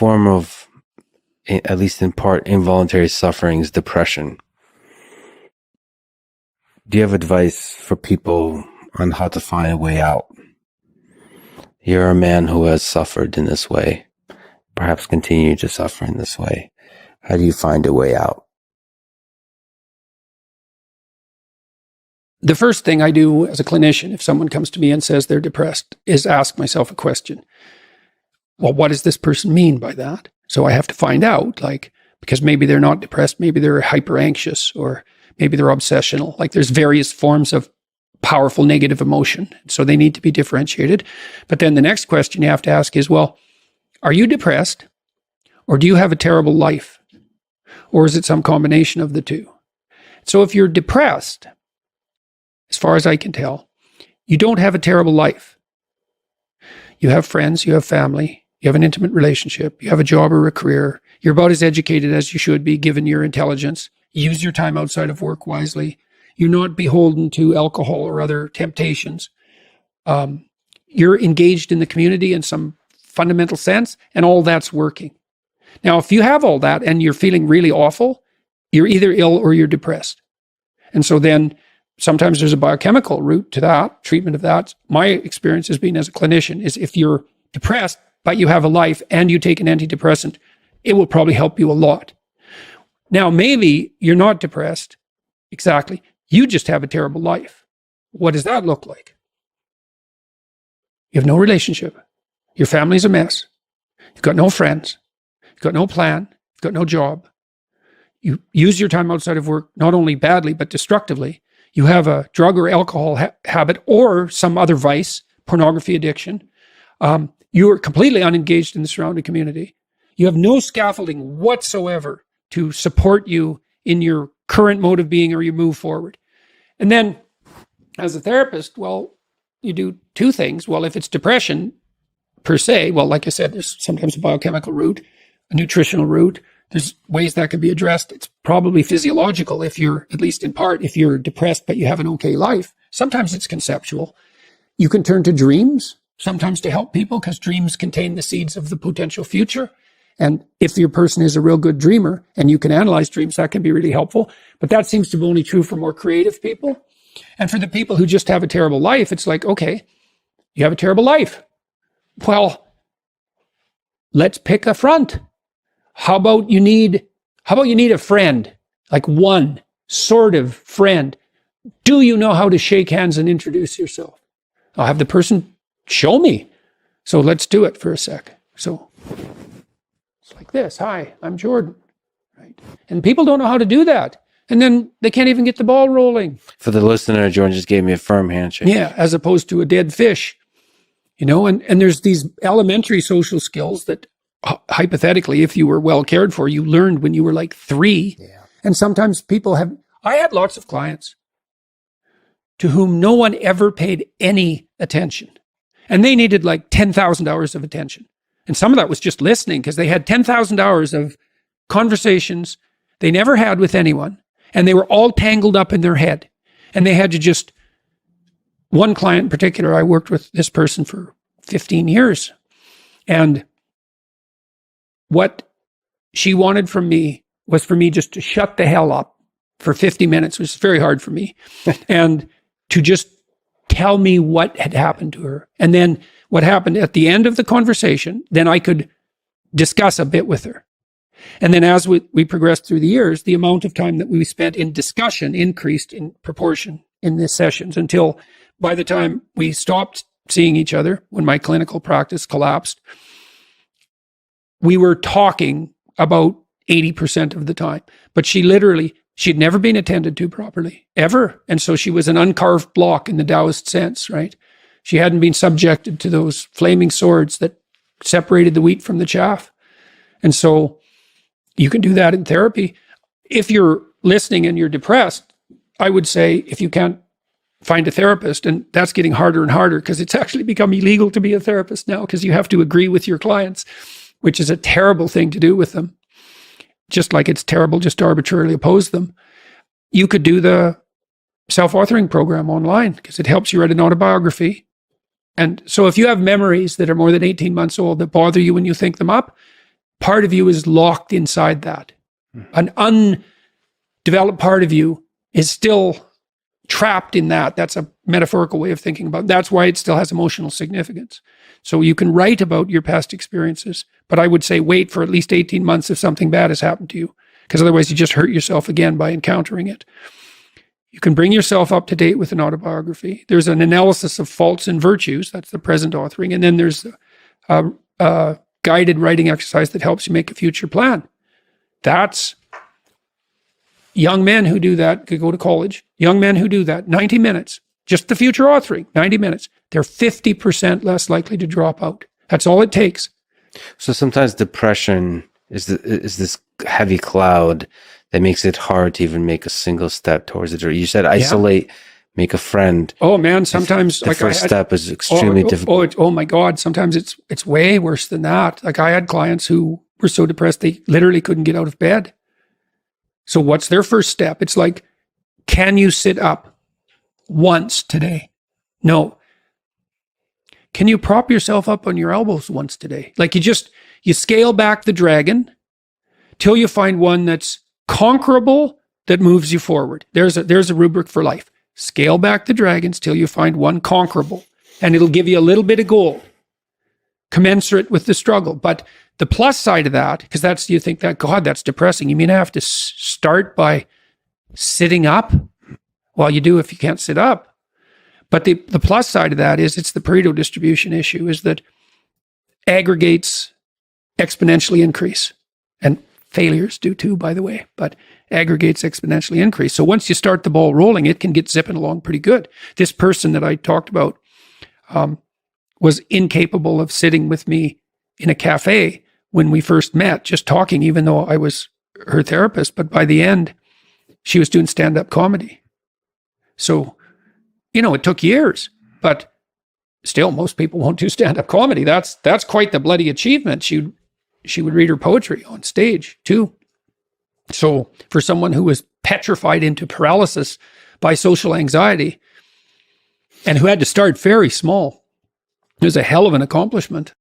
form of, at least in part, involuntary suffering is depression. Do you have advice for people on how to find a way out? You're a man who has suffered in this way, perhaps continue to suffer in this way. How do you find a way out? The first thing I do as a clinician, if someone comes to me and says they're depressed, is ask myself a question. Well, what does this person mean by that? So I have to find out, because maybe they're not depressed, maybe they're hyper anxious, or maybe they're obsessional. There's various forms of powerful negative emotion. So they need to be differentiated. But then the next question you have to ask is, well, are you depressed? Or do you have a terrible life? Or is it some combination of the two? So if you're depressed, as far as I can tell, you don't have a terrible life. You have friends, you have family, you have an intimate relationship, you have a job or a career. You're about as educated as you should be given your intelligence. Use your time outside of work wisely. You're not beholden to alcohol or other temptations. You're engaged in the community in some fundamental sense, and all that's working. Now, if you have all that and you're feeling really awful, you're either ill or you're depressed. And so then sometimes there's a biochemical route to that, treatment of that. My experience has been as a clinician is if you're depressed, but you have a life and you take an antidepressant, it will probably help you a lot. Now, maybe you're not depressed. Exactly. You just have a terrible life. What does that look like? You have no relationship. Your family's a mess. You've got no friends. You've got no plan. You've got no job. You use your time outside of work, not only badly, but destructively. You have a drug or alcohol habit or some other vice, pornography addiction. You are completely unengaged in the surrounding community. You have no scaffolding whatsoever to support you in your current mode of being or your move forward. And then as a therapist, well, you do two things. Well, if it's depression per se, well, like I said, there's sometimes a biochemical route, a nutritional route. There's ways that can be addressed. It's probably physiological if you're, at least in part, if you're depressed but you have an okay life. Sometimes it's conceptual. You can turn to dreams, sometimes to help people, because dreams contain the seeds of the potential future. And if your person is a real good dreamer and you can analyze dreams, that can be really helpful. But that seems to be only true for more creative people. And for the people who just have a terrible life, it's like, okay, you have a terrible life. Well, let's pick a front. How about you need a friend, like one sort of friend? Do you know how to shake hands and introduce yourself? I'll have the person show me. So let's do it for a sec. So it's like this. Hi, I'm Jordan. Right? And people don't know how to do that. And then they can't even get the ball rolling. For the listener, Jordan just gave me a firm handshake. Yeah, as opposed to a dead fish. And there's these elementary social skills that hypothetically, if you were well cared for, you learned when you were like 3. Yeah. And sometimes I had lots of clients to whom no one ever paid any attention. And they needed like 10,000 hours of attention. And some of that was just listening, because they had 10,000 hours of conversations they never had with anyone. And they were all tangled up in their head. And they had to one client in particular, I worked with this person for 15 years. And what she wanted from me was for me just to shut the hell up for 50 minutes, which is very hard for me, and to just tell me what had happened to her. And then what happened at the end of the conversation, then I could discuss a bit with her. And then as we progressed through the years, the amount of time that we spent in discussion increased in proportion in the sessions, until by the time we stopped seeing each other, when my clinical practice collapsed, we were talking about 80% of the time. But she'd never been attended to properly, ever. And so she was an uncarved block in the Taoist sense, right? She hadn't been subjected to those flaming swords that separated the wheat from the chaff. And so you can do that in therapy. If you're listening and you're depressed, I would say, if you can't find a therapist, and that's getting harder and harder, because it's actually become illegal to be a therapist now, because you have to agree with your clients, which is a terrible thing to do with them. Just like it's terrible just to arbitrarily oppose them. You could do the self-authoring program online, because it helps you write an autobiography. And so if you have memories that are more than 18 months old that bother you when you think them up, part of you is locked inside that. An undeveloped part of you is still trapped in that. That's a metaphorical way of thinking about it. That's why it still has emotional significance. So you can write about your past experiences, but I would say wait for at least 18 months if something bad has happened to you, because otherwise you just hurt yourself again by encountering it. You can bring yourself up to date with an autobiography. There's an analysis of faults and virtues. That's the present authoring. And then there's a guided writing exercise that helps you make a future plan. That's young men who do that, could go to college. Young men who do that, 90 minutes, just the future authoring, 90 minutes. They're 50% less likely to drop out. That's all it takes. So sometimes depression is this heavy cloud that makes it hard to even make a single step towards it. Or you said isolate, make a friend. Oh man, sometimes the first step is extremely difficult. Oh my God, sometimes it's way worse than that. Like I had clients who were so depressed they literally couldn't get out of bed. So what's their first step? It's like, can you sit up once today? No. Can you prop yourself up on your elbows once today? Like you scale back the dragon till you find one that's conquerable, that moves you forward. There's a rubric for life. Scale back the dragons till you find one conquerable, and it'll give you a little bit of gold, commensurate with the struggle. But the plus side of that, because you think that, God, that's depressing. You mean I have to start by sitting up? Well, you do if you can't sit up. But the plus side of that is it's the Pareto distribution issue, is that aggregates exponentially increase. And failures do too, by the way, but aggregates exponentially increase. So once you start the ball rolling, it can get zipping along pretty good. This person that I talked about was incapable of sitting with me in a cafe when we first met, just talking, even though I was her therapist. But by the end, she was doing stand-up comedy. So, it took years, but still, most people won't do stand-up comedy. That's quite the bloody achievement. She would read her poetry on stage too. So for someone who was petrified into paralysis by social anxiety and who had to start very small, it was a hell of an accomplishment.